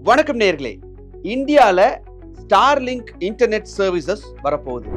வணக்கம் நேயர்களே, இந்தியால ஸ்டார்லிங்க் இன்டர்நெட் சர்வீசஸ் வரப்போகுது.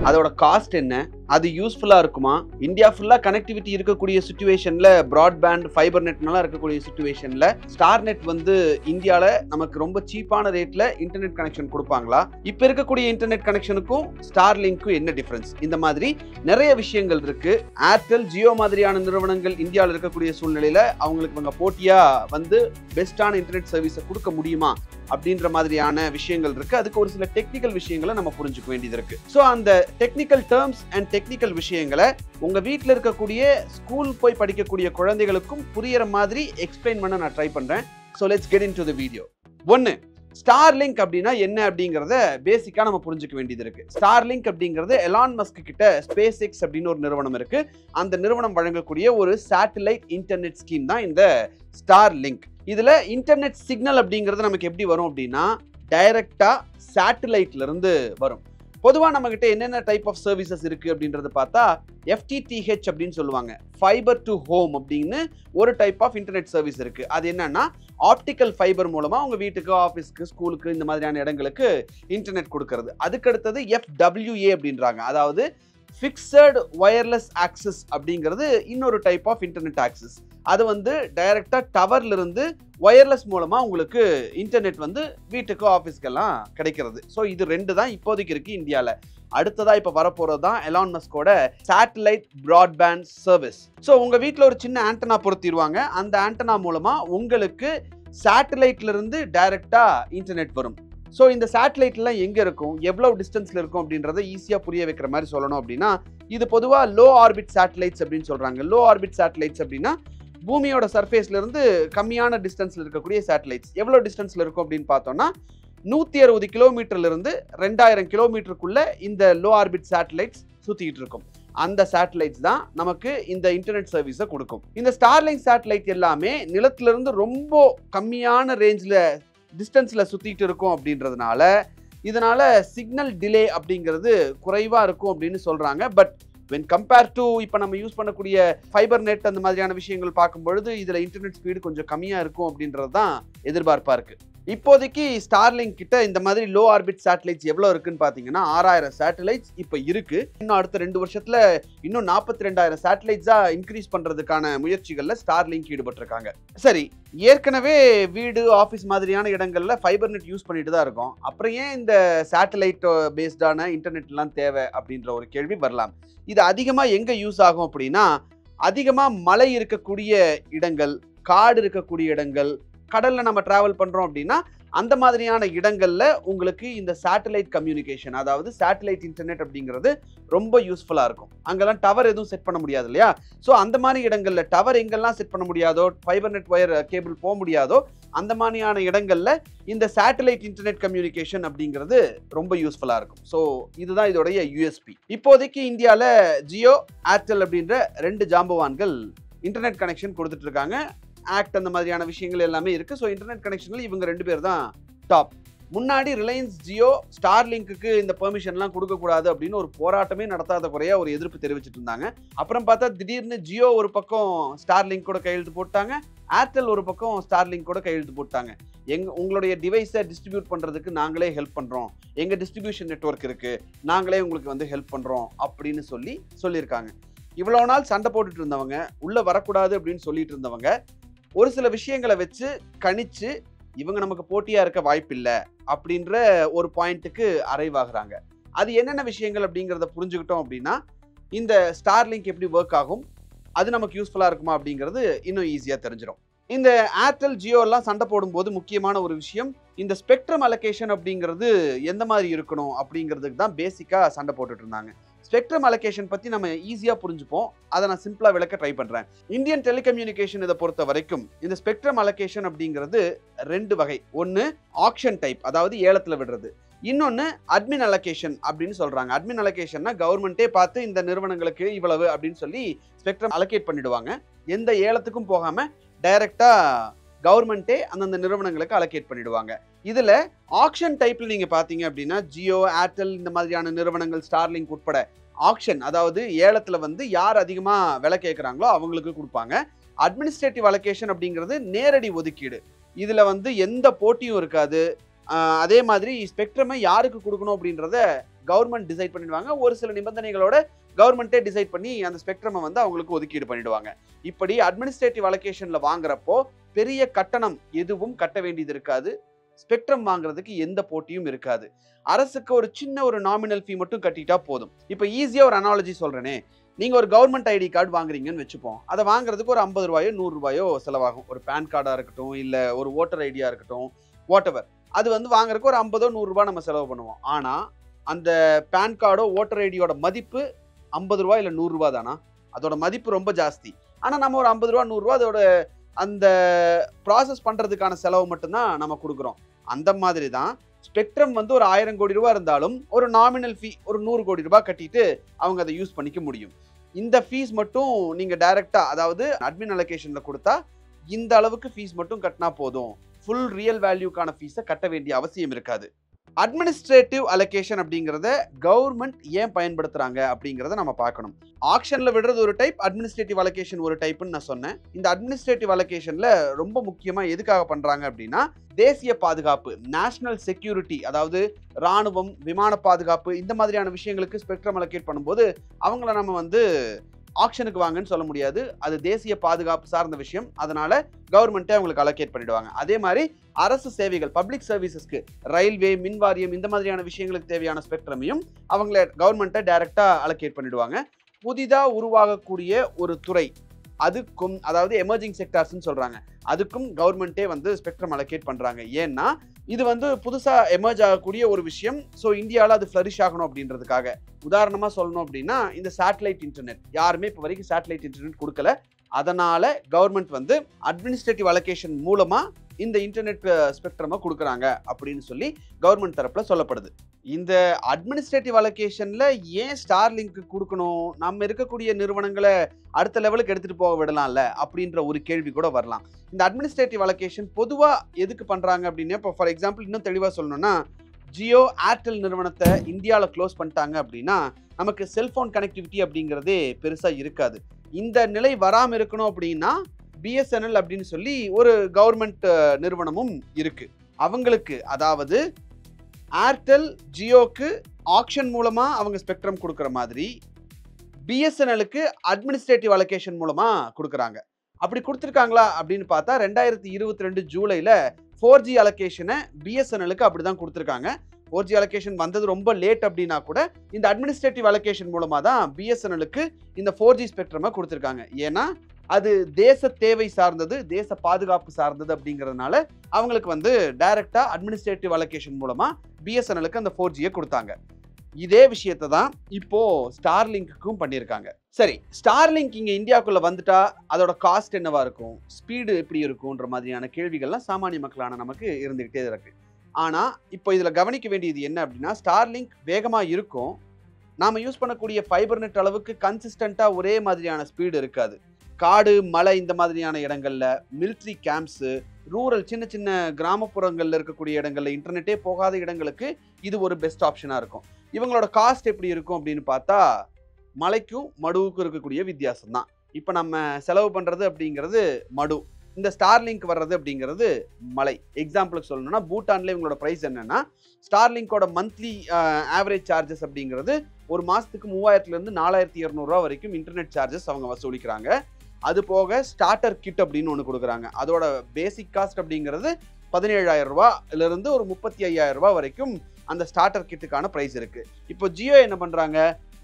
அதோட காஸ்ட் என்ன, அது யூஸ்ஃபுல்லா இருக்குமா, இந்தியா ஃபுல்லா கனெக்டிவிட்டி இருக்கக்கூடிய சிச்சுவேஷன்ல பிராட்பேண்ட் ஃபைபர் நெட்னால இருக்கக்கூடிய சிச்சுவேஷன்ல ஸ்டார்நெட் வந்து இந்தியால நமக்கு ரொம்ப சீப்பான ரேட்ல இன்டர்நெட் கனெக்ஷன் கொடுப்பாங்களா, இப்ப இருக்கக்கூடிய இன்டர்நெட் கனெக்ஷனுக்கும் ஸ்டார்லிங்க்கும் என்ன டிஃபரன்ஸ், இந்த மாதிரி நிறைய விஷயங்கள் இருக்கு. ஏர்டெல், ஜியோ மாதிரியான நிறுவனங்கள் இந்தியாவில் இருக்கக்கூடிய சூழ்நிலையில அவங்களுக்கு இவங்க போட்டியா வந்து பெஸ்டான இன்டர்நெட் சர்வீஸை கொடுக்க முடியுமா அப்படின்ற மாதிரியான விஷயங்கள் இருக்கு. அதுக்கு ஒரு சில டெக்னிக்கல் விஷயங்களை நம்ம புரிஞ்சுக்க வேண்டியது இருக்கு. ஸோ அந்த டெக்னிக்கல் டேர்ம்ஸ் அண்ட் டெக்னிக்கல் விஷயங்களை உங்க வீட்டில் இருக்கக்கூடிய ஸ்கூல் போய் படிக்கக்கூடிய குழந்தைகளுக்கும் புரியுற மாதிரி எக்ஸ்பிளைன் பண்ண நான் ட்ரை பண்றேன். So let's get in to the video. ஒன்னு, ஸ்டார்லிங்க் அப்படின்னா என்ன அப்படிங்கறத பேசிக்கா நம்ம புரிஞ்சுக்க வேண்டியது இருக்கு. ஸ்டார்லிங்க் அப்படிங்கிறது எலான் மஸ்க் கிட்ட ஸ்பேஸ் எக்ஸ் அப்படின்னு ஒரு நிறுவனம் இருக்கு. அந்த நிறுவனம் வழங்கக்கூடிய ஒரு சேட்டலைட் இன்டர்நெட் ஸ்கீம் தான் இந்த ஸ்டார்லிங்க். இதுல இன்டர்நெட் சிக்னல் அப்படிங்கிறது நமக்கு எப்படி வரும் அப்படின்னா டைரக்டா சேட்டலைட்ல இருந்து வரும். பொதுவா நம்ம கிட்ட என்னென்ன டைப் ஆஃப் சர்வீசஸ் இருக்கு அப்படின்றது பார்த்தா FTTH அப்படின்னு சொல்லுவாங்க, ஃபைபர் டு ஹோம் அப்படின்னு ஒரு டைப் ஆஃப் இன்டர்நெட் சர்வீஸ் இருக்கு. அது என்னன்னா ஆப்டிக்கல் ஃபைபர் மூலமா உங்க வீட்டுக்கு, ஆஃபீஸ்க்கு, ஸ்கூலுக்கு இந்த மாதிரியான இடங்களுக்கு இன்டர்நெட் கொடுக்கறது. அதுக்கு அடுத்தது FWA அப்படின்றாங்க, அதாவது ஃபிக்ஸட் வயர்லெஸ் ஆக்சஸ் அப்படிங்கிறது இன்னொரு டைப் ஆஃப் இன்டர்நெட் ஆக்சஸ். அது வந்து டைரக்டா டவர்ல இருந்து வயர்லெஸ் மூலமா உங்களுக்கு இன்டர்நெட் வந்து வீட்டுக்கு, ஆஃபீஸ்க்கெல்லாம் கிடைக்கிறது. ஸோ இது ரெண்டு தான் இப்போதைக்கு இருக்கு இந்தியாவில். அடுத்ததா இப்போ வரப்போறது தான் எலான் மஸ்கோட சேட்டலைட் பிராட்பேண்ட் சர்வீஸ். ஸோ உங்க வீட்டில் ஒரு சின்ன ஆண்டனா பொருத்திடுவாங்க. அந்த ஆண்டனா மூலமா உங்களுக்கு சேட்டலைட்ல இருந்து டைரக்டா இன்டர்நெட் வரும். ஸோ இந்த சேட்டலைட்லாம் எங்கே இருக்கும், எவ்வளவு டிஸ்டன்ஸில் இருக்கும் அப்படின்றத ஈஸியாக புரிய வைக்கிற மாதிரி சொல்லணும் அப்படின்னா, இது பொதுவாக லோ ஆர்பிட் சேட்டலைட்ஸ் அப்படின்னு சொல்கிறாங்க. லோ ஆர்பிட் சேட்டலைட்ஸ் அப்படின்னா பூமியோட சர்ஃபேஸ்ல இருந்து கம்மியான டிஸ்டன்ஸில் இருக்கக்கூடிய சேட்டலைட்ஸ். எவ்வளோ டிஸ்டன்ஸில் இருக்கும் அப்படின்னு பார்த்தோம்னா 160 கிலோமீட்டர்ல இருந்து 2000 கிலோமீட்டருக்குள்ள இந்த லோ ஆர்பிட் சேட்டலைட்ஸ் சுற்றிக்கிட்டு இருக்கும். அந்த சேட்டலைட்ஸ் தான் நமக்கு இந்த இன்டர்நெட் சர்வீஸை கொடுக்கும். இந்த ஸ்டார்லிங்க் சேட்டலைட் எல்லாமே நிலத்திலிருந்து ரொம்ப கம்மியான ரேஞ்சில் டிஸ்டன்ஸில் சுற்றிட்டு இருக்கும் அப்படின்றதுனால இதனால சிக்னல் டிலே அப்படிங்கிறது குறைவாக இருக்கும் அப்படின்னு சொல்கிறாங்க. பட் when compared to இப்போ நம்ம யூஸ் பண்ணக்கூடிய ஃபைபர் நெட் அந்த மாதிரியான விஷயங்கள் பார்க்கும்பொழுது இதில் இன்டர்நெட் ஸ்பீடு கொஞ்சம் கம்மியாக இருக்கும் அப்படின்றது தான் எதிர்பார்ப்பாக இருக்குது. இப்போதைக்கு ஸ்டார்லிங்க் கிட்ட இந்த மாதிரி லோ ஆர்பிட் சேட்டலைட்ஸ் எவ்வளோ இருக்குன்னு பார்த்தீங்கன்னா 6000 சேட்டலைட்ஸ் இப்போ இருக்கு. இன்னும் அடுத்த 2 வருஷத்துல இன்னும் 42000 சேட்டலைட்ஸா இன்க்ரீஸ் பண்றதுக்கான முயற்சிகள்ல ஸ்டார்லிங்க் ஈடுபட்டிருக்காங்க. சரி, ஏற்கனவே வீடு, ஆஃபீஸ் மாதிரியான இடங்கள்ல ஃபைபர் நெட் யூஸ் பண்ணிட்டு தான் இருக்கோம். அப்புறம் ஏன் இந்த சேட்டலைட் பேஸ்டான இன்டர்நெட் எல்லாம் தேவை அப்படின்ற ஒரு கேள்வி வரலாம். இது அதிகமாக எங்க யூஸ் ஆகும் அப்படின்னா, அதிகமாக மலை இருக்கக்கூடிய இடங்கள், காடு இருக்கக்கூடிய இடங்கள், கடல்ல நம்ம டிராவல் பண்றோம் அப்படின்னா அந்த மாதிரியான இடங்கள்ல உங்களுக்கு இந்த சேட்டலைட் கம்யூனிகேஷன், அதாவது சேட்டலைட் இன்டர்நெட் அப்படிங்கிறது ரொம்ப யூஸ்ஃபுல்லா இருக்கும். அங்கெல்லாம் டவர் எதுவும் செட் பண்ண முடியாது இல்லையா? ஸோ அந்த மாதிரி இடங்கள்ல டவர் எங்கெல்லாம் செட் பண்ண முடியாதோ, ஃபைபர் நெட் வயர் கேபிள் போக முடியாதோ, அந்த மாதிரியான இடங்கள்ல இந்த சேட்டலைட் இன்டர்நெட் கம்யூனிகேஷன் அப்படிங்கிறது ரொம்ப யூஸ்ஃபுல்லா இருக்கும். ஸோ இதுதான் இதோடைய USP. இப்போதைக்கு இந்தியாவில் ஜியோ, ஏர்டெல் அப்படின்ற 2 ஜாம்பவான்கள் இன்டர்நெட் கனெக்ஷன் கொடுத்துட்டு இருக்காங்க. ஆக்ட் அந்த மாதிரியான விஷயங்கள் எல்லாமே இருக்கு. ஸோ இன்டர்நெட் கனெக்ஷன்ல இவங்க 2 பேர் தான் டாப். முன்னாடி ரிலையன்ஸ் ஜியோ ஸ்டார்லிங்க்கு இந்த பெர்மிஷன்லாம் கொடுக்கக்கூடாது அப்படின்னு ஒரு போராட்டமே நடத்தாத குறையா ஒரு எதிர்ப்பு தெரிவிச்சிட்டு இருந்தாங்க. அப்புறம் பார்த்தா திடீர்னு ஜியோ ஒரு பக்கம் ஸ்டார்லிங்க் கூட கையெழுத்து போட்டாங்க, ஏர்டெல் ஒரு பக்கம் ஸ்டார்லிங்க் கூட கையெழுத்து போட்டாங்க. உங்களுடைய டிவைஸை டிஸ்ட்ரிபியூட் பண்றதுக்கு நாங்களே ஹெல்ப் பண்றோம், எங்க டிஸ்ட்ரிபியூஷன் நெட்வொர்க் இருக்கு, நாங்களே உங்களுக்கு வந்து ஹெல்ப் பண்றோம் அப்படின்னு சொல்லியிருக்காங்க. இவ்வளவு நாள் சண்டை போட்டுட்டு இருந்தவங்க, உள்ள வரக்கூடாது அப்படின்னு சொல்லிட்டு இருந்தவங்க ஒரு சில விஷயங்களை வச்சு கணிச்சு இவங்க நமக்கு போட்டியா இருக்க வாய்ப்பில்லை அப்படின்ற ஒரு பாயிண்ட்டுக்கு அரைவ் ஆகுறாங்க. அது என்னென்ன விஷயங்கள் அப்படிங்கிறத புரிஞ்சுக்கிட்டோம் அப்படின்னா இந்த ஸ்டார்லிங்க் எப்படி ஒர்க் ஆகும், அது நமக்கு யூஸ்ஃபுல்லா இருக்குமா அப்படிங்கிறது இன்னும் ஈஸியா தெரிஞ்சிடும். இந்த ஏர்டெல், ஜியோ எல்லாம் சண்டை போடும்போது முக்கியமான ஒரு விஷயம் இந்த ஸ்பெக்ட்ரம் அலோகேஷன் அப்படிங்கிறது எந்த மாதிரி இருக்கணும் அப்படிங்கிறதுக்கு தான் பேசிக்கா சண்டை போட்டுட்டு இருந்தாங்க. ஸ்பெக்ட்ரம் அலோகேஷன் பத்தி நம்ம ஈஸியா புரிஞ்சுப்போம், அதை நான் சிம்பிளா விளக்க ட்ரை பண்றேன். இந்தியன் டெலிகம்யூனிகேஷன் இதை பொறுத்த வரைக்கும் இந்த ஸ்பெக்ட்ரம் அலோகேஷன் அப்படிங்கிறது 2 வகை. ஒன்னு ஆக்ஷன் டைப், அதாவது ஏலத்துல விடுறது. இன்னொன்னு அட்மின் அலோகேஷன் அப்படின்னு சொல்றாங்க. அட்மின் அலோகேஷன்னா கவர்மெண்ட்டே பார்த்து இந்த நிறுவனங்களுக்கு இவ்வளவு அப்படின்னு சொல்லி ஸ்பெக்ட்ரம் அலோகேட் பண்ணிடுவாங்க. எந்த ஏலத்துக்கும் போகாம டைரக்டா கவர்மெண்ட்டே அந்தந்த நிறுவனங்களுக்கு அலோகேட் பண்ணிடுவாங்க. இதுல ஆக்ஷன் டைப்ல நீங்க பாத்தீங்க அப்படின்னா ஜியோ, ஏர்டெல் இந்த மாதிரியான நிறுவனங்கள், ஸ்டார்லிங்க் உட்பட ஆக்ஷன், அதாவது ஏலத்துல வந்து யார் அதிகமா விலை கேட்கறாங்களோ அவங்களுக்கு கொடுப்பாங்க. அட்மினிஸ்ட்ரேட்டிவ் அலோகேஷன் அப்படிங்கிறது நேரடி ஒதுக்கீடு. இதுல வந்து எந்த போட்டியும் இருக்காது. அதே மாதிரி ஸ்பெக்ட்ரமை யாருக்கு கொடுக்கணும் அப்படின்றத கவர்மெண்ட் டிசைட் பண்ணிடுவாங்க. ஒரு சில நிபந்தனைகளோட கவர்மெண்ட்டே டிசைட் பண்ணி அந்த ஸ்பெக்ட்ரமை வந்து அவங்களுக்கு ஒதுக்கீடு பண்ணிடுவாங்க. இப்படி அட்மினிஸ்ட்ரேட்டிவ் அலோகேஷன்ல வாங்குறப்போ பெரிய கட்டணம் எதுவும் கட்ட வேண்டியது இருக்காது. ஸ்பெக்ட்ரம் வாங்குறதுக்கு எந்த போட்டியும் இருக்காது. அரசுக்கு ஒரு சின்ன ஒரு நாமினல் ஃபீ மட்டும் கட்டிட்டா போதும். இப்போ ஈஸியா ஒரு அனாலஜி சொல்றேனே, நீங்க ஒரு கவர்மெண்ட் ஐடி கார்டு வாங்குறீங்கன்னு வச்சுப்போம். அதை வாங்குறதுக்கு ஒரு 50 ரூபாயோ 100 ரூபாயோ செலவாகும். ஒரு பேன் கார்டா இருக்கட்டும், இல்ல ஒரு ஓட்டர் ஐடியா இருக்கட்டும், வாட் எவர். அது வந்து வாங்குறதுக்கு ஒரு 50 100 ரூபாய் நம்ம செலவு பண்ணுவோம். ஆனா அந்த பேன் கார்டோ ஓட்டர் ஐடியோட மதிப்பு 50 ரூபாய் இல்ல 100 ரூபாய் தானா? அதோட மதிப்பு ரொம்ப ஜாஸ்தி. ஆனா நம்ம ஒரு 50 ரூபாய் 100 ரூபாய் அதோட அந்த ப்ராசஸ் பண்றதுக்கான செலவு மட்டும்தான் நம்ம கொடுக்குறோம். அந்த மாதிரி தான் ஸ்பெக்ட்ரம் வந்து ஒரு 1000 கோடி ரூபாய் இருந்தாலும் ஒரு நாமினல் ஃபீ ஒரு 100 கோடி ரூபாய் கட்டிட்டு அவங்க அதை யூஸ் பண்ணிக்க முடியும். இந்த ஃபீஸ் மட்டும் நீங்க டைரக்டா, அதாவது அட்மின் அலோகேஷன்ல கொடுத்தா இந்த அளவுக்கு ஃபீஸ் மட்டும் கட்டினா போதும். ஃபுல் ரியல் வேல்யூக்கான ஃபீஸை கட்ட வேண்டிய அவசியம் இருக்காது. அட்மினிஸ்ட்ரேட்டிவ் அலோகேஷன் அப்படிங்கிறத கவர்மெண்ட் ஏன் பயன்படுத்துறாங்க அப்படிங்கிறத நம்ம பார்க்கணும். ஆக்ஷன்ல விடுறது ஒரு டைப், அட்மினிஸ்ட்ரேட்டிவ் அலோகேஷன் ஒரு டைப்னு நான் சொன்னேன். இந்த அட்மினிஸ்ட்ரேட்டிவ் அலோகேஷன்ல ரொம்ப முக்கியமா எதுக்காக பண்றாங்க அப்படின்னா, தேசிய பாதுகாப்பு, நேஷனல் செக்யூரிட்டி, அதாவது ராணுவம், விமான பாதுகாப்பு, இந்த மாதிரியான விஷயங்களுக்கு ஸ்பெக்ட்ரம் அலோகேட் பண்ணும்போது அவங்கள நம்ம வந்து ஆக்ஷனுக்கு வாங்கன்னு சொல்ல முடியாது. அது தேசிய பாதுகாப்பு சார்ந்த விஷயம். அதனால கவர்மெண்ட்டே அவங்களுக்கு அலோகேட் பண்ணிடுவாங்க. அதே மாதிரி அரசு சேவைகள், பப்ளிக் சர்வீசஸ்க்கு, ரயில்வே, மின் வாரியம், இந்த மாதிரியான விஷயங்களுக்கு தேவையான ஸ்பெக்ட்ரமையும் அவங்கள கவர்மெண்ட்டை டைரக்டா அலோகேட் பண்ணிடுவாங்க. புதிதா உருவாகக்கூடிய ஒரு துறை, அதுக்கும், அதாவது எமர்ஜிங் செக்டார்ஸ்னு சொல்றாங்க, அதுக்கும் கவர்மெண்ட்டே வந்து ஸ்பெக்ட்ரம் அலோகேட் பண்றாங்க. ஏன்னா இது வந்து புதுசா எமர்ஜ் ஆகக்கூடிய ஒரு விஷயம். ஸோ இந்தியாவில் அது ஃப்ளரிஷ் ஆகணும் அப்படின்றதுக்காக. உதாரணமா சொல்லணும் அப்படின்னா, இந்த சேட்டலைட் இன்டர்நெட் யாருமே இப்போ வரைக்கும் சேட்டலைட் இன்டர்நெட் கொடுக்கல. அதனால கவர்மெண்ட் வந்து அட்மினிஸ்ட்ரேட்டிவ் அலோகேஷன் மூலமா இந்த இன்டர்நெட் ஸ்பெக்ட்ரமை கொடுக்குறாங்க அப்படின்னு சொல்லி கவர்மெண்ட் தரப்புல சொல்லப்படுது. இந்த அட்மினிஸ்ட்ரேட்டிவ் அலோகேஷன்ல ஏன் ஸ்டார்லிங்க் கொடுக்கணும்? நம்ம இருக்கக்கூடிய நிறுவனங்களை அடுத்த லெவலுக்கு எடுத்துட்டு போக விடலாம்ல அப்படின்ற ஒரு கேள்வி கூட வரலாம். இந்த அட்மினிஸ்ட்ரேட்டிவ் அலோகேஷன் பொதுவா எதுக்கு பண்றாங்க அப்படின்னு, இப்போ ஃபார் எக்ஸாம்பிள் இன்னும் தெளிவா சொல்லணும்னா, ஜியோ, ஏர்டெல் நிறுவனத்தை இந்தியாவில் க்ளோஸ் பண்ணிட்டாங்க அப்படின்னா நமக்கு செல்போன் கனெக்டிவிட்டி அப்படிங்கிறதே பெருசா இருக்காது. இந்த நிலை வராமல் இருக்கணும் அப்படின்னா பிஎஸ்என்எல் அப்படின்னு சொல்லி ஒரு கவர்மெண்ட் நிறுவனமும் இருக்கு. அவங்களுக்கு, அதாவது ஏர்டெல் ஜியோக்கு ஆக்ஷன் மூலமா அவங்க ஸ்பெக்ட்ரம் கொடுக்குற மாதிரி பிஎஸ்என்எலுக்கு அட்மினிஸ்ட்ரேட்டிவ் அலோகேஷன் மூலமா கொடுக்குறாங்க. அப்படி கொடுத்துருக்காங்களா அப்படின்னு பார்த்தா 2022 ஜூலைல 4G அலோகேஷனை பிஎஸ்என்எலுக்கு அப்படிதான் கொடுத்துருக்காங்க. 4G அலோகேஷன் வந்தது ரொம்ப லேட் அப்படின்னா கூட இந்த அட்மினிஸ்ட்ரேட்டிவ் அலோகேஷன் மூலமா தான் பிஎஸ்என்எலுக்கு இந்த 4G ஸ்பெக்ட்ரமை கொடுத்துருக்காங்க. ஏன்னா அது தேச தேவை சார்ந்தது, தேச பாதுகாப்பு சார்ந்தது அப்படிங்கிறதுனால அவங்களுக்கு வந்து டைரக்டா அட்மினிஸ்ட்ரேட்டிவ் அலோகேஷன் மூலமா பிஎஸ்என்எலுக்கு அந்த 4Gயை கொடுத்தாங்க. இதே விஷயத்தை தான் இப்போ ஸ்டார்லிங்க்கும் பண்ணியிருக்காங்க. சரி, ஸ்டார்லிங்க் இங்க இந்தியாவுக்குள்ள வந்துட்டா அதோட காஸ்ட் என்னவா இருக்கும், ஸ்பீடு எப்படி இருக்கும்ன்ற மாதிரியான கேள்விகள்லாம் சாமானிய மக்களான நமக்கு இருந்துகிட்டே இருக்கு. ஆனா இப்போ இதுல கவனிக்க வேண்டியது என்ன அப்படின்னா, ஸ்டார்லிங்க் வேகமா இருக்கும். நாம யூஸ் பண்ணக்கூடிய ஃபைபர் நெட் அளவுக்கு கன்சிஸ்டண்டா ஒரே மாதிரியான ஸ்பீடு இருக்காது. காடு, மலை, இந்த மாதிரியான இடங்கள்ல, மிலிட்ரி கேம்ப்ஸ், ரூரல், சின்ன சின்ன கிராமப்புறங்கள்ல இருக்கக்கூடிய இடங்கள்ல, இன்டர்நெட்டே போகாத இடங்களுக்கு இது ஒரு பெஸ்ட் ஆப்ஷனா இருக்கும். இவங்களோட காஸ்ட் எப்படி இருக்கும் அப்படின்னு பார்த்தா, மலைக்கும் மடுவுக்கும் இருக்கக்கூடிய வித்தியாசம் தான். இப்போ நம்ம செலவு பண்றது அப்படிங்கிறது மடு, இந்த ஸ்டார்லிங்க் வர்றது அப்படிங்கிறது மலை. எக்ஸாம்பிளுக்கு சொல்லணும்னா, பூட்டான்ல இவங்களோட ப்ரைஸ் என்னன்னா, ஸ்டார்லிங்கோட மந்த்லி ஆவரேஜ் சார்ஜஸ் அப்படிங்கிறது ஒரு மாசத்துக்கு 3000 இருந்து 4200 ரூபா வரைக்கும் இன்டர்நெட் சார்ஜஸ் அவங்க வசூலிக்கிறாங்க. அது போக ஸ்டார்டர் கிட் அப்படின்னு ஒன்று கொடுக்குறாங்க. அதோட பேசிக் காஸ்ட் அப்படிங்கிறது 17000 ரூபாயில இருந்து ஒரு 35000 ரூபாய் வரைக்கும் அந்த ஸ்டார்டர் கிட்டுக்கான பிரைஸ் இருக்கு. இப்போ ஜியோ என்ன பண்றாங்க,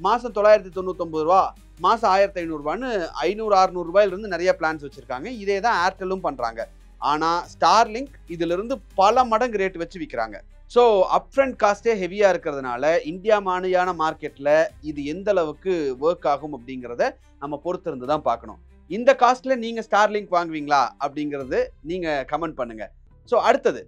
மாசம் 999 ரூபா, மாசம் 1500 ரூபான்னு 500-600 ரூபாயிலிருந்து நிறைய பிளான்ஸ் வச்சிருக்காங்க. இதே தான் ஏர்டெல்லும் பண்றாங்க. ஆனா ஸ்டார்லிங்க் இதுல இருந்து பல மடங்கு ரேட் வச்சு விற்கிறாங்க. ஸோ அப்ஃப்ரண்ட் காஸ்டே ஹெவியா இருக்கிறதுனால இந்தியா மாநிலையான மார்க்கெட்ல இது எந்த அளவுக்கு ஒர்க் ஆகும் அப்படிங்கிறத நம்ம பொறுத்திருந்து தான் பார்க்கணும். இந்த காஸ்ட்ல நீங்க ஸ்டார்லிங்க் வாங்குவீங்களா அப்படிங்கிறது நீங்க கமெண்ட் பண்ணுங்க. ஸோ அடுத்தது,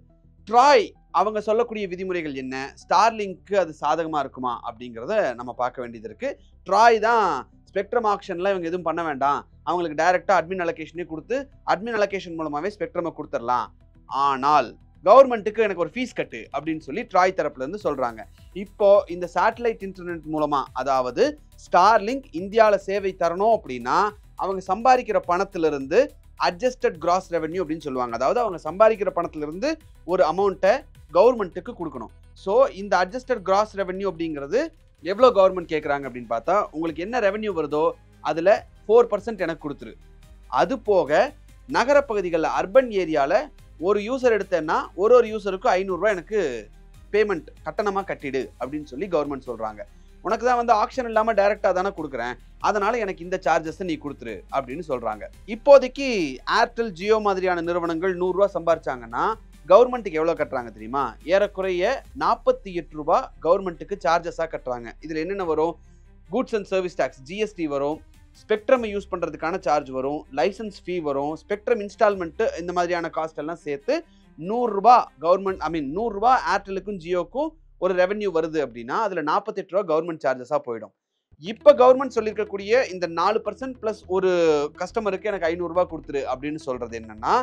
ட்ராய் அவங்க சொல்லக்கூடிய விதிமுறைகள் என்ன, ஸ்டார்லிங்க்கு அது சாதகமா இருக்குமா அப்படிங்கிறத நம்ம பார்க்க வேண்டியது இருக்கு. ட்ராய் தான் ஸ்பெக்ட்ரம் ஆக்ஷன்ல இவங்க எதுவும் பண்ண வேண்டாம், அவங்களுக்கு டைரக்டா அட்மின் அலோகேஷனே கொடுத்து அட்மின் அலோகேஷன் மூலமாவே ஸ்பெக்ட்ரமை கொடுத்துடலாம், ஆனால் கவர்மெண்ட்டுக்கு எனக்கு ஒரு ஃபீஸ் கட்டு அப்படின்னு சொல்லி ட்ராய் தரப்புல இருந்து சொல்றாங்க. இப்போ இந்த சேட்டலைட் இன்டர்நெட் மூலமா, அதாவது ஸ்டார்லிங்க் இந்தியாவில் சேவை தரணும் அப்படின்னா அவங்க சம்பாதிக்கிற பணத்திலிருந்து அட்ஜஸ்டட் கிராஸ் ரெவென்யூ அப்படின்னு சொல்லுவாங்க. அதாவது அவங்க சம்பாதிக்கிற பணத்திலிருந்து ஒரு அமௌண்ட்டை கவர்மெண்ட்டுக்கு கொடுக்கணும். ஸோ இந்த அட்ஜஸ்டட் கிராஸ் ரெவென்யூ அப்படிங்கிறது எவ்வளோ கவர்மெண்ட் கேட்குறாங்க அப்படின்னு பார்த்தா, உங்களுக்கு என்ன ரெவென்யூ வருதோ அதில் 4% எனக்கு கொடுத்துரு. அது போக நகரப்பகுதிகளில் அர்பன் ஏரியாவில் ஒரு யூசர் எடுத்தேன்னா ஒரு யூசருக்கும் 500 ரூபாய் எனக்கு பேமெண்ட் கட்டணமாக கட்டிடு அப்படின்னு சொல்லி கவர்மெண்ட் சொல்கிறாங்க. உனக்கு தான் வந்து ஆக்ஷன் இல்லாமல் டைரெக்டாக தானே கொடுக்குறேன், அதனால எனக்கு இந்த சார்ஜஸை நீ கொடுத்துரு அப்படின்னு சொல்கிறாங்க. இப்போதைக்கு ஏர்டெல், ஜியோ மாதிரியான நிறுவனங்கள் 100 ரூபா சம்பாரிச்சாங்கன்னா கவர்மெண்ட்டுக்கு எவ்வளோ கட்டுறாங்க தெரியுமா? ஏறக்குறைய 48 ரூபா கவர்மெண்ட்டுக்கு சார்ஜஸாக கட்டுறாங்க. இதில் என்னென்ன வரும்? Goods and service tax, GST வரும், ஸ்பெக்ட்ரம் யூஸ் பண்ணுறதுக்கான சார்ஜ் வரும், லைசன்ஸ் ஃபீ வரும், ஸ்பெக்ட்ரம் இன்ஸ்டால்மெண்ட்டு, இந்த மாதிரியான காஸ்ட் எல்லாம் சேர்த்து 100 ரூபா கவர்மெண்ட் 100 ரூபா ஏர்டெலுக்கும் ஜியோக்கும் ஒரு ரெவென்யூ வருது அப்படின்னா அதில் 48 ரூபா கவர்மெண்ட் சார்ஜஸாக போயிடும். இப்போ கவர்மெண்ட் சொல்லியிருக்கக்கூடிய இந்த 4% ப்ளஸ் ஒரு கஸ்டமருக்கு எனக்கு 500 ரூபா கொடுத்துரு அப்படின்னு சொல்றது என்னன்னா,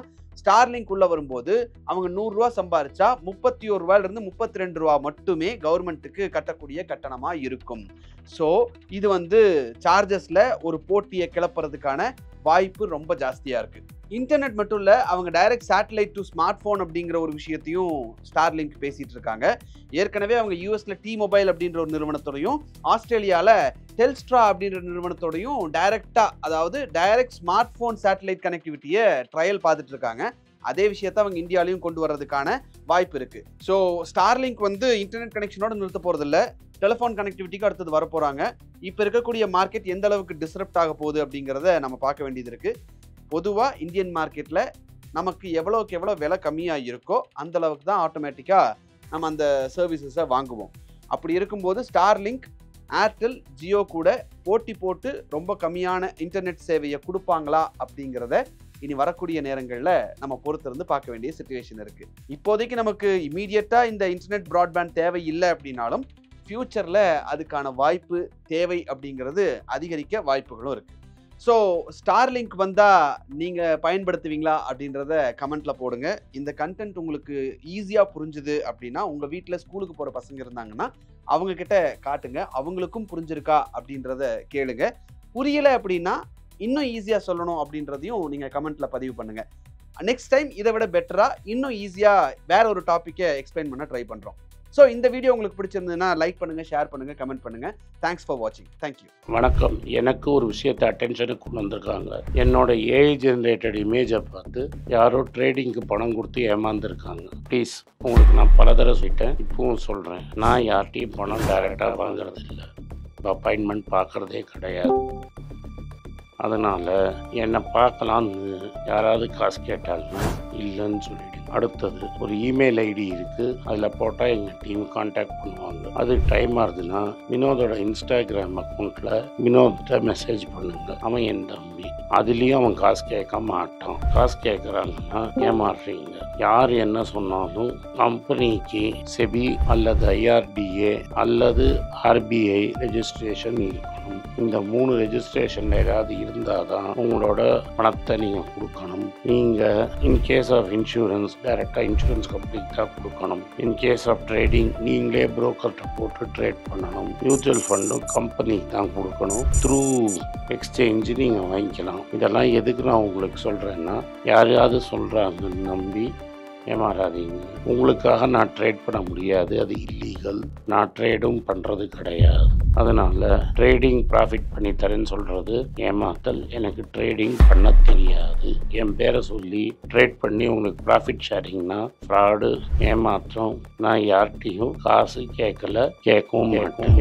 ஸ்டார்லிங்க் உள்ள வரும்போது அவங்க 100 ரூபா சம்பாரிச்சா 31 ரூபாயிலிருந்து 32 ரூபா மட்டுமே கவர்மெண்ட்டுக்கு கட்டக்கூடிய கட்டணமா இருக்கும். ஸோ இது வந்து சார்ஜஸ்ல ஒரு போட்டியை கிளப்புறதுக்கான வாய்ப்பு ரொம்ப ஜாஸ்தியா இருக்கு. இன்டர்நெட் மட்டும் இல்ல, அவங்க direct satellite to smart phone அப்படிங்கிற ஒரு விஷயத்தையும் ஸ்டார்லிங்க் பேசிட்டு இருக்காங்க. ஏற்கனவே அவங்க யூஎஸ்ல டி மொபைல் அப்படின்ற ஒரு நிறுவனத்தோடையும், ஆஸ்திரேலியால டெல்ஸ்ட்ரா அப்படின்ற நிறுவனத்தோடையும் டைரக்டா, அதாவது டைரக்ட் ஸ்மார்ட் போன் சேட்டலைட் கனெக்டிவிட்டியை ட்ரையல் பார்த்துட்டு இருக்காங்க. அதே விஷயத்தை அவங்க இந்தியாலையும் கொண்டு வர்றதுக்கான வாய்ப்பு இருக்கு. ஸோ ஸ்டார்லிங்க் வந்து இன்டர்நெட் கனெக்ஷனோட நிறுத்த போறது இல்லை, டெலிஃபோன் கனெக்டிவிட்டிக்கு அடுத்தது வரப்போறாங்க. இப்போ இருக்கக்கூடிய மார்க்கெட் எந்த அளவுக்கு டிஸ்ரப்ட் ஆக போகுது அப்படிங்கிறத நம்ம பார்க்க வேண்டியது இருக்கு. பொதுவாக இந்தியன் மார்க்கெட்டில் நமக்கு எவ்வளோக்கு எவ்வளோ விலை கம்மியாக இருக்கோ அந்த அளவுக்கு தான் ஆட்டோமேட்டிக்காக நம்ம அந்த சர்வீசஸை வாங்குவோம். அப்படி இருக்கும்போது ஸ்டார்லிங்க் ஏர்டெல், ஜியோ கூட போட்டி போட்டு ரொம்ப கம்மியான இன்டர்நெட் சேவையை கொடுப்பாங்களா அப்படிங்கிறத இனி வரக்கூடிய நேரங்களில் நம்ம பொறுத்திருந்து பார்க்க வேண்டிய சிச்சுவேஷன் இருக்கு. இப்போதைக்கு நமக்கு இமீடியட்டாக இந்த இன்டர்நெட் ப்ராட்பேண்ட் தேவை இல்லை அப்படின்னாலும் ஃபியூச்சரில் அதுக்கான வாய்ப்பு, தேவை அப்படிங்கிறது அதிகரிக்க வாய்ப்புகளும் இருக்கு. ஸோ ஸ்டார்லிங்க் வந்தால் நீங்கள் பயன்படுத்துவீங்களா அப்படின்றத கமெண்ட்டில் போடுங்க. இந்த கண்டென்ட் உங்களுக்கு ஈஸியாக புரிஞ்சுது அப்படின்னா, உங்கள் வீட்டில் ஸ்கூலுக்கு போகிற பசங்க இருந்தாங்கன்னா அவங்கக்கிட்ட காட்டுங்க, அவங்களுக்கும் புரிஞ்சிருக்கா அப்படின்றத கேளுங்க. புரியலை அப்படின்னா இன்னும் ஈஸியாக சொல்லணும் அப்படின்றதையும் நீங்கள் கமெண்ட்டில் பதிவு பண்ணுங்கள். நெக்ஸ்ட் டைம் இதை விட பெட்டராக இன்னும் ஈஸியாக வேற ஒரு டாப்பிக்கை எக்ஸ்பிளைன் பண்ண ட்ரை பண்ணுறோம். ஸோ இந்த வீடியோ உங்களுக்கு பிடிச்சிருந்ததுன்னா லைக் பண்ணுங்கள், ஷேர் பண்ணுங்கள், கமெண்ட் பண்ணுங்கள். தேங்க்ஸ் ஃபார் வாட்சிங். தேங்க்யூ. வணக்கம். எனக்கு ஒரு விஷயத்தை அட்டென்ஷனுக்கு கொண்டு வந்திருக்காங்க. என்னோட ஏஐ ஜென்ரேட்டட் இமேஜை பார்த்து யாரோ ட்ரேடிங்க்கு பணம் கொடுத்து ஏமாந்துருக்காங்க. ப்ளீஸ், உங்களுக்கு நான் பல தடவை சொல்லிட்டேன், இப்பவும் சொல்கிறேன், நான் யார்கிட்டையும் பணம் டைரெக்டாக வாங்குறது இல்லை, அப்பாயின்மெண்ட் பார்க்குறதே கிடையாது. அதனால் என்னை பார்க்கலான்னு யாராவது காசு கேட்டாங்கன்னா இல்லைன்னு சொல்லிவிடுங்க. அடுத்தது ஒரு இமெயில் ஐடி இருக்குது, அதில் போட்டால் எங்கள் டீம் கான்டாக்ட் பண்ணுவாங்க. அது டைம் ஆகுதுன்னா வினோதோட இன்ஸ்டாகிராம் அக்கௌண்ட்டில் வினோத்திட்ட மெசேஜ் பண்ணுங்க. அவன் என் தம்பி, அதுலேயும் அவன் காசு கேட்க மாட்டான். காசு கேட்குறாங்கன்னா ஏமாறுறீங்க. யார் என்ன சொன்னாலும் கம்பெனிக்கு செபி அல்லது ஐஆர்டிஏ அல்லது ஆர்பிஐ ரெஜிஸ்ட்ரேஷன் இருக்கணும். இந்த 3 ரெஜிஸ்ட்ரேஷன் ஏதாவது இருந்தால் தான் உங்களோட பணத்தை நீங்கள் கொடுக்கணும். நீங்கள் இன்கேஸ் ஆஃப் இன்சூரன்ஸ் டைரெக்டாக இன்சூரன்ஸ் கம்பெனிக்கு தான் கொடுக்கணும். இன்கேஸ் ஆஃப் ட்ரேடிங் நீங்களே புரோக்கர்கிட்ட போட்டு ட்ரேட் பண்ணணும். மியூச்சுவல் ஃபண்டும் கம்பெனிக்கு தான் கொடுக்கணும். த்ரூ எக்ஸ்சேஞ்சு நீங்கள் வாங்கிக்கலாம். இதெல்லாம் எதுக்கு நான் உங்களுக்கு சொல்கிறேன்னா, யாரையாவது சொல்கிறாங்கன்னு நம்பி ஏமாறாதீங்க. உங்களுக்காக நான் ட்ரேட் பண்ண முடியாது, அது இல்லீகல். நான் ட்ரேடும் பண்ணுறது கிடையாது. அதனால் ட்ரேடிங் ப்ராஃபிட் பண்ணி தரேன்னு சொல்கிறது ஏமாத்தல். எனக்கு ட்ரேடிங் பண்ண தெரியாது. என் பேரை சொல்லி ட்ரேட் பண்ணி உங்களுக்கு ப்ராஃபிட் ஷேரிங்னா ஃப்ராடு, ஏமாற்றம். நான் யார்கிட்டையும் காசு கேட்கல, கேட்கவும் மாட்டேன்.